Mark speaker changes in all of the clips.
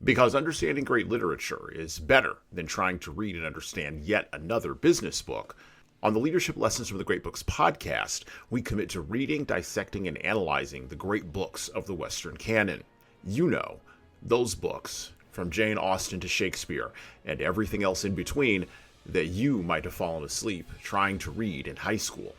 Speaker 1: Because understanding great literature is better than trying to read and understand yet another business book. On the Leadership Lessons from the Great Books podcast, we commit to reading, dissecting, and analyzing the great books of the Western canon. You know, those books, from Jane Austen to Shakespeare, and everything else in between, that you might have fallen asleep trying to read in high school.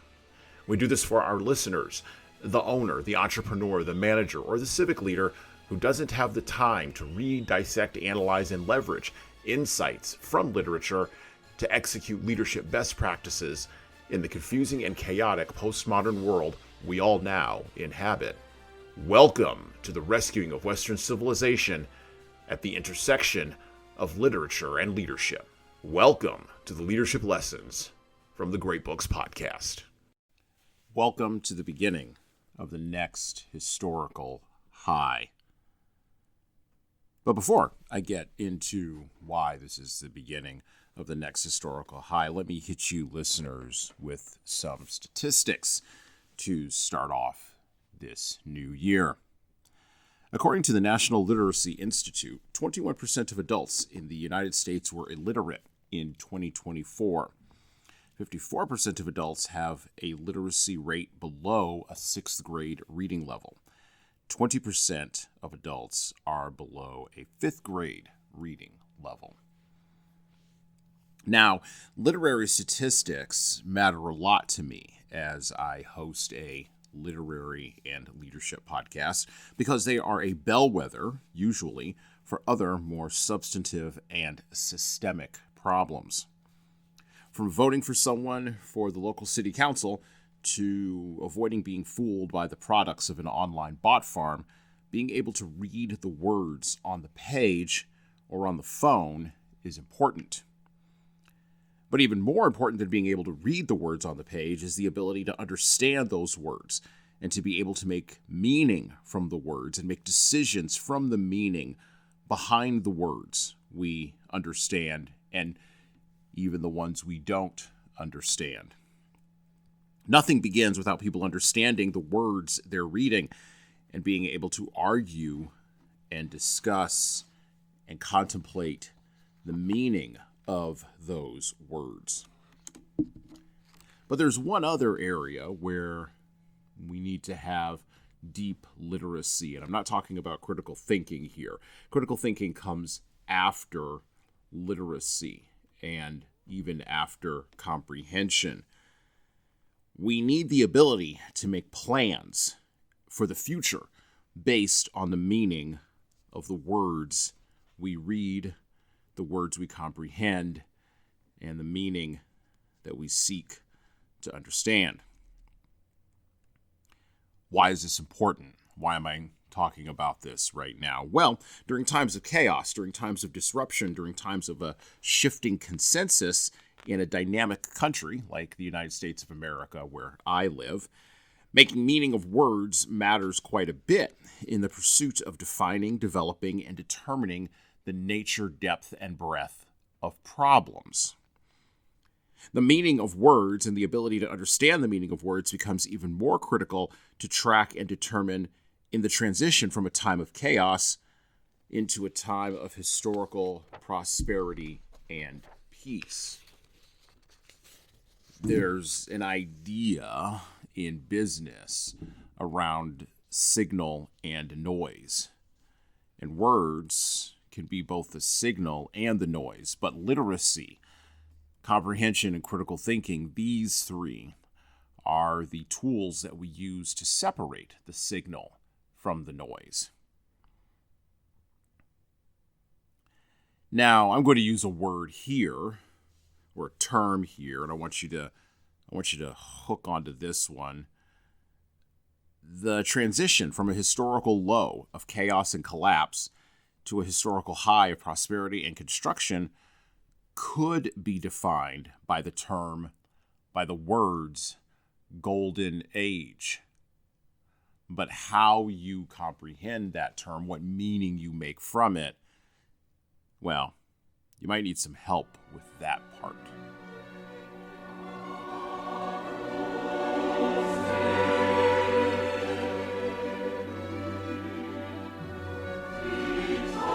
Speaker 1: We do this for our listeners, the owner, the entrepreneur, the manager, or the civic leader who doesn't have the time to read, dissect, analyze, and leverage insights from literature to execute leadership best practices in the confusing and chaotic postmodern world we all now inhabit. Welcome to the rescuing of Western civilization at the intersection of literature and leadership. Welcome to the Leadership Lessons from the Great Books podcast. Welcome to the beginning of the next historical high. But before I get into why this is the beginning of the next historical high, let me hit you listeners with some statistics to start off this new year. According to the National Literacy Institute, 21% of adults in the United States were illiterate in 2024. 54% of adults have a literacy rate below a 6th grade reading level. 20% of adults are below a 5th grade reading level. Now, literary statistics matter a lot to me as I host a literary and leadership podcast because they are a bellwether, usually, for other more substantive and systemic problems. From voting for someone for the local city council to avoiding being fooled by the products of an online bot farm, being able to read the words on the page or on the phone is important. But even more important than being able to read the words on the page is the ability to understand those words and to be able to make meaning from the words and make decisions from the meaning behind the words we understand and even the ones we don't understand. Nothing begins without people understanding the words they're reading and being able to argue and discuss and contemplate the meaning of those words. But there's one other area where we need to have deep literacy, and I'm not talking about critical thinking here. Critical thinking comes after literacy and even after comprehension. We need the ability to make plans for the future based on the meaning of the words we read, the words we comprehend, and the meaning that we seek to understand. Why is this important? Why am I talking about this right now? Well, during times of chaos, during times of disruption, during times of a shifting consensus in a dynamic country like the United States of America, where I live, making meaning of words matters quite a bit in the pursuit of defining, developing, and determining the nature, depth, and breadth of problems. The meaning of words and the ability to understand the meaning of words becomes even more critical to track and determine in the transition from a time of chaos into a time of historical prosperity and peace. There's an idea in business around signal and noise. And words can be both the signal and the noise, but literacy, comprehension, and critical thinking, these three are the tools that we use to separate the signal from the noise. Now, I'm going to use a word here, or a term here, and I want you to hook onto this one. The transition from a historical low of chaos and collapse to a historical high of prosperity and construction could be defined by the words golden age. But how you comprehend that term, what meaning you make from it, well, you might need some help with that part.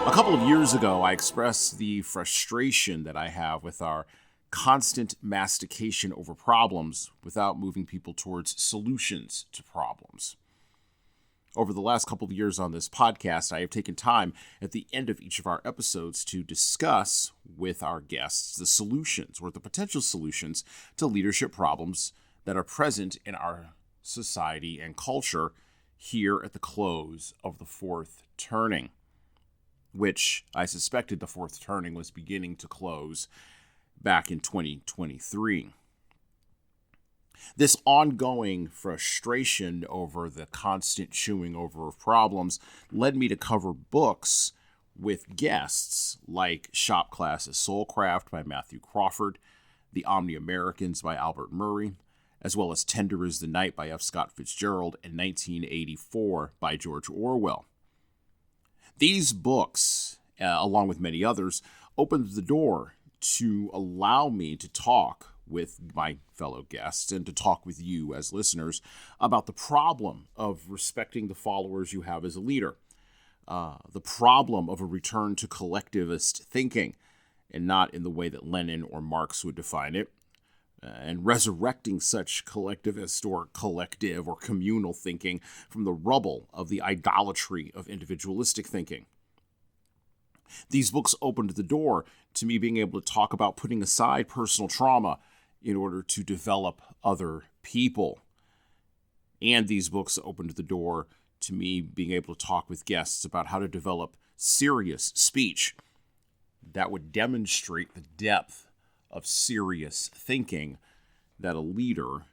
Speaker 1: A couple of years ago, I expressed the frustration that I have with our constant mastication over problems without moving people towards solutions to problems. Over the last couple of years on this podcast, I have taken time at the end of each of our episodes to discuss with our guests the solutions or the potential solutions to leadership problems that are present in our society and culture here at the close of the fourth turning, which I suspected the fourth turning was beginning to close back in 2023. This ongoing frustration over the constant chewing over of problems led me to cover books with guests like Shop Class as Soulcraft by Matthew Crawford, The Omni-Americans by Albert Murray, as well as Tender is the Night by F. Scott Fitzgerald and 1984 by George Orwell. These books, along with many others, opened the door to allow me to talk with my fellow guests and to talk with you as listeners about the problem of respecting the followers you have as a leader, the problem of a return to collectivist thinking, and not in the way that Lenin or Marx would define it, and resurrecting such collectivist or collective or communal thinking from the rubble of the idolatry of individualistic thinking. These books opened the door to me being able to talk about putting aside personal trauma in order to develop other people. And these books opened the door to me being able to talk with guests about how to develop serious speech that would demonstrate the depth of serious thinking that a leader,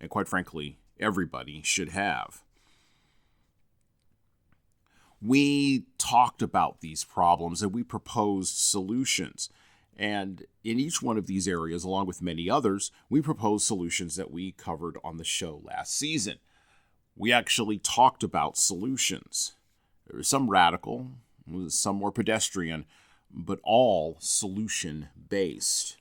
Speaker 1: and quite frankly, everybody, should have. We talked about these problems and we proposed solutions. And in each one of these areas, along with many others, we proposed solutions that we covered on the show last season. We actually talked about solutions. There were some radical, some more pedestrian, but all solution-based.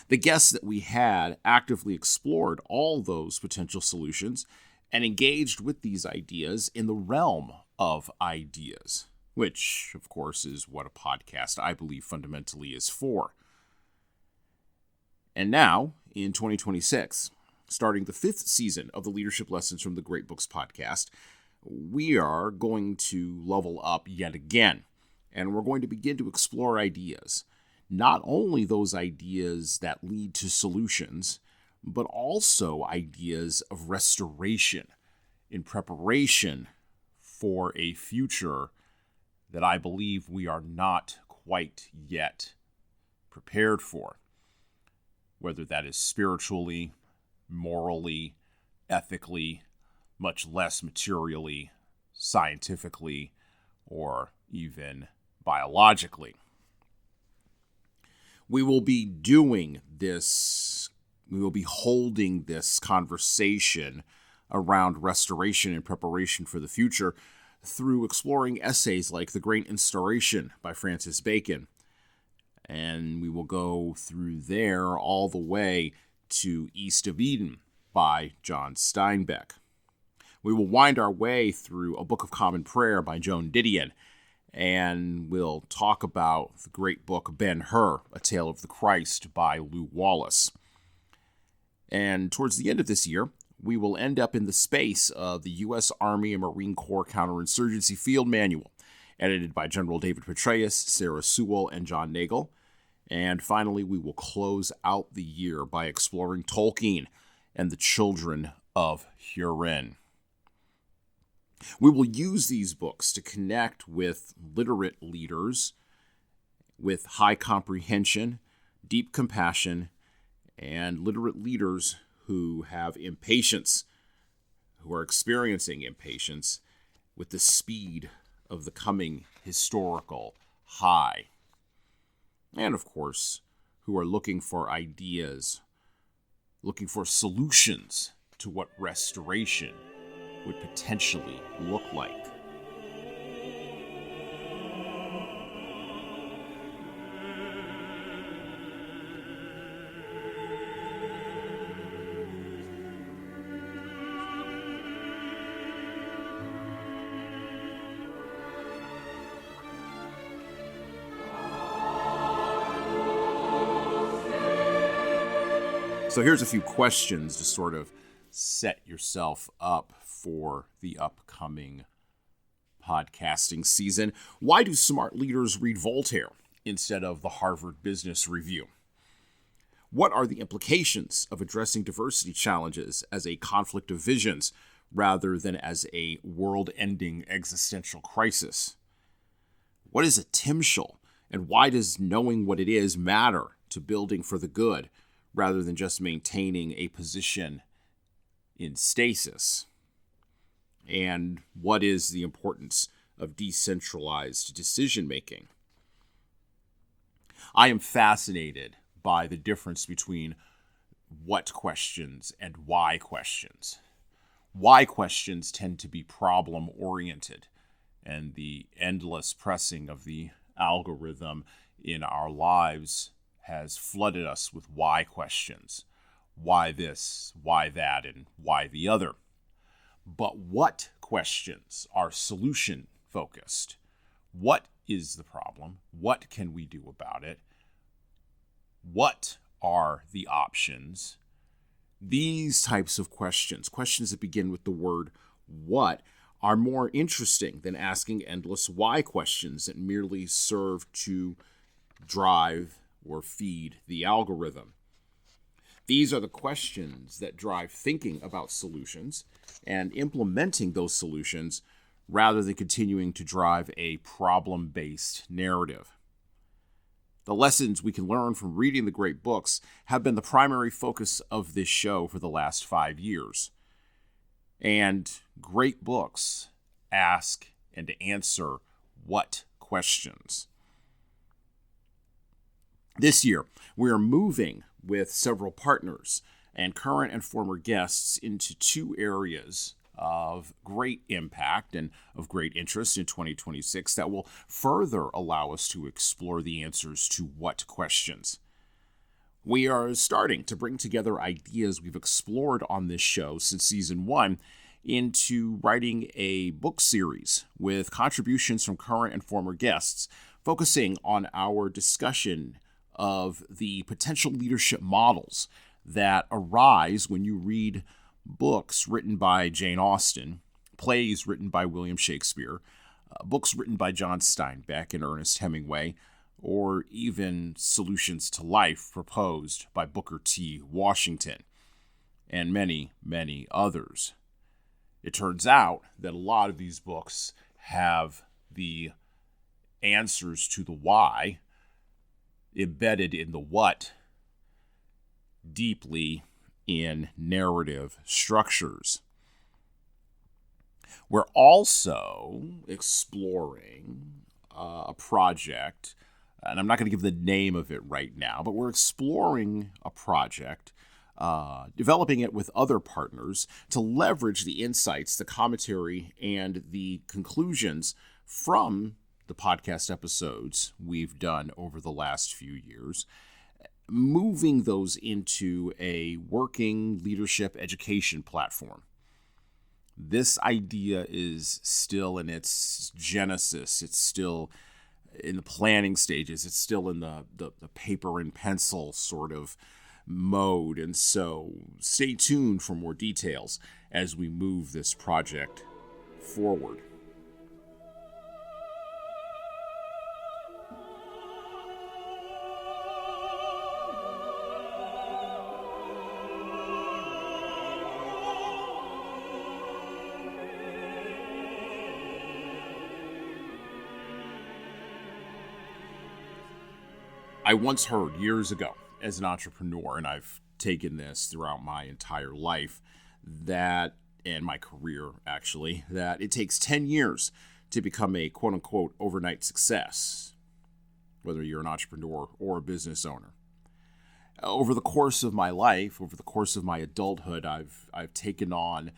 Speaker 1: The guests that we had actively explored all those potential solutions and engaged with these ideas in the realm of ideas, which, of course, is what a podcast, I believe, fundamentally is for. And now, in 2026, starting the fifth season of the Leadership Lessons from the Great Books podcast, we are going to level up yet again, and we're going to begin to explore ideas. Not only those ideas that lead to solutions, but also ideas of restoration in preparation for a future that I believe we are not quite yet prepared for. Whether that is spiritually, morally, ethically, much less materially, scientifically, or even biologically. We will be doing this, we will be holding this conversation around restoration and preparation for the future through exploring essays like The Great Instauration by Francis Bacon. And we will go through there all the way to East of Eden by John Steinbeck. We will wind our way through A Book of Common Prayer by Joan Didion, and we'll talk about the great book Ben-Hur, A Tale of the Christ by Lew Wallace. And towards the end of this year, we will end up in the space of the U.S. Army and Marine Corps Counterinsurgency Field Manual, edited by General David Petraeus, Sarah Sewell, and John Nagel. And finally, we will close out the year by exploring Tolkien and the Children of Hurin. We will use these books to connect with literate leaders with high comprehension, deep compassion, and literate leaders who have impatience, who are experiencing impatience with the speed of the coming historical high. And of course, who are looking for ideas, looking for solutions to what restoration would potentially look like. So here's a few questions to sort of set yourself up for the upcoming podcasting season. Why do smart leaders read Voltaire instead of the Harvard Business Review? What are the implications of addressing diversity challenges as a conflict of visions rather than as a world-ending existential crisis? What is a timshel, and why does knowing what it is matter to building for the good rather than just maintaining a position in stasis? And what is the importance of decentralized decision-making? I am fascinated by the difference between what questions and why questions. Why questions tend to be problem-oriented, and the endless pressing of the algorithm in our lives has flooded us with why questions. Why this, why that, and why the other. But what questions are solution-focused? What is the problem? What can we do about it? What are the options? These types of questions that begin with the word what, are more interesting than asking endless why questions that merely serve to drive or feed the algorithm. These are the questions that drive thinking about solutions and implementing those solutions rather than continuing to drive a problem-based narrative. The lessons we can learn from reading the great books have been the primary focus of this show for the last 5 years. And great books ask and answer what questions. This year, we are moving with several partners and current and former guests into 2 areas of great impact and of great interest in 2026 that will further allow us to explore the answers to what questions. We are starting to bring together ideas we've explored on this show since season 1 into writing a book series with contributions from current and former guests, focusing on our discussion of the potential leadership models that arise when you read books written by Jane Austen, plays written by William Shakespeare, books written by John Steinbeck and Ernest Hemingway, or even solutions to life proposed by Booker T. Washington, and many, many others. It turns out that a lot of these books have the answers to the why embedded in the what deeply in narrative structures. We're also exploring a project, and I'm not going to give the name of it right now, but we're exploring a project, developing it with other partners to leverage the insights, the commentary, and the conclusions from the podcast episodes we've done over the last few years, moving those into a working leadership education platform. This idea is still in its genesis. It's still in the planning stages. It's still in the paper and pencil sort of mode. And so stay tuned for more details as we move this project forward. I once heard years ago as an entrepreneur, and I've taken this throughout my entire life, that, and my career actually, that it takes 10 years to become a quote-unquote overnight success, whether you're an entrepreneur or a business owner. Over the course of my life, over the course of my adulthood, I've taken on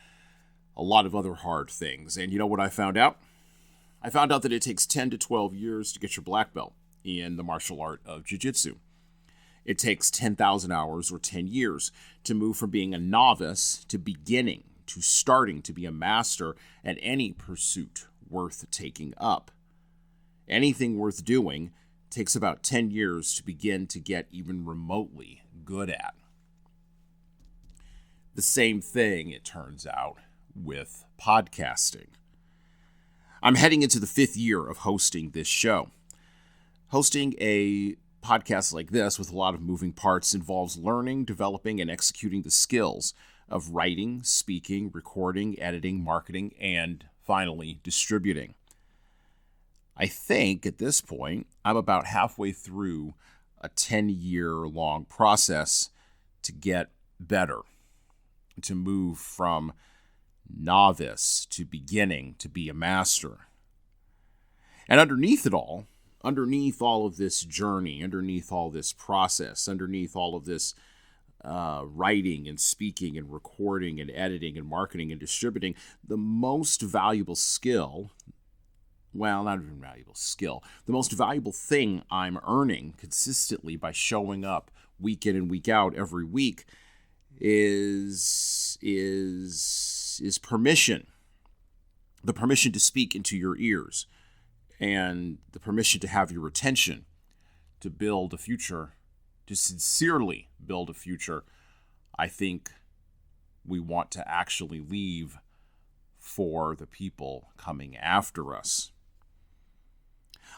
Speaker 1: a lot of other hard things. And you know what I found out? I found out that it takes 10 to 12 years to get your black belt in the martial art of jiu-jitsu. It takes 10,000 hours or 10 years to move from being a novice to beginning, to starting to be a master at any pursuit worth taking up. Anything worth doing takes about 10 years to begin to get even remotely good at. The same thing, it turns out, with podcasting. I'm heading into the 5th year of hosting this show. Hosting a podcast like this with a lot of moving parts involves learning, developing, and executing the skills of writing, speaking, recording, editing, marketing, and finally, distributing. I think at this point, I'm about halfway through a 10-year-long process to get better, to move from novice to beginning to be a master. And underneath it all, underneath all of this journey, underneath all this process, underneath all of this writing and speaking and recording and editing and marketing and distributing, the most valuable skill, well, not even valuable skill, the most valuable thing I'm earning consistently by showing up week in and week out every week is permission. The permission to speak into your ears and the permission to have your attention, to build a future, to sincerely build a future I think we want to actually leave for the people coming after us.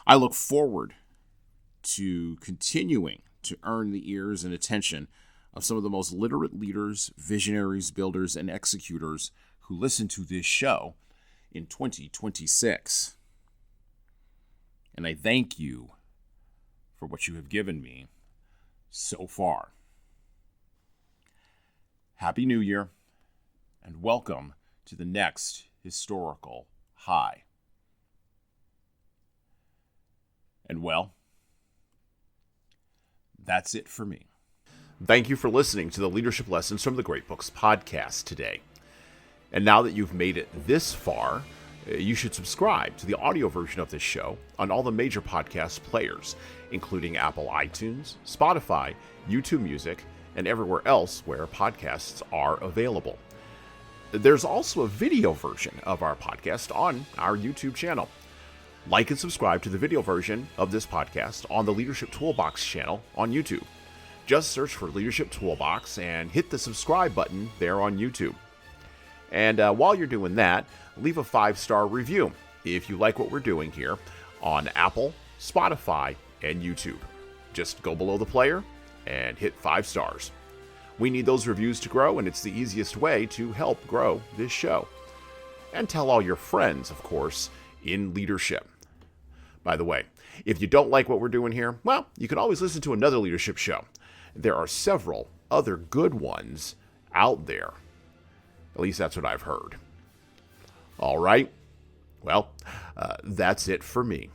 Speaker 1: I look forward to continuing to earn the ears and attention of some of the most literate leaders, visionaries, builders, and executors who listen to this show in 2026. And I thank you for what you have given me so far. Happy New Year, and welcome to the next historical high. And well, that's it for me. Thank you for listening to the Leadership Lessons from the Great Books podcast today. And now that you've made it this far, you should subscribe to the audio version of this show on all the major podcast players, including Apple iTunes, Spotify, YouTube Music, and everywhere else where podcasts are available. There's also a video version of our podcast on our YouTube channel. Like and subscribe to the video version of this podcast on the Leadership Toolbox channel on YouTube. Just search for Leadership Toolbox and hit the subscribe button there on YouTube. And while you're doing that, leave a 5-star review if you like what we're doing here on Apple, Spotify, and YouTube. Just go below the player and hit 5 stars. We need those reviews to grow, and it's the easiest way to help grow this show. And tell all your friends, of course, in leadership. By the way, if you don't like what we're doing here, well, you can always listen to another leadership show. There are several other good ones out there. At least that's what I've heard. All right. Well, that's it for me.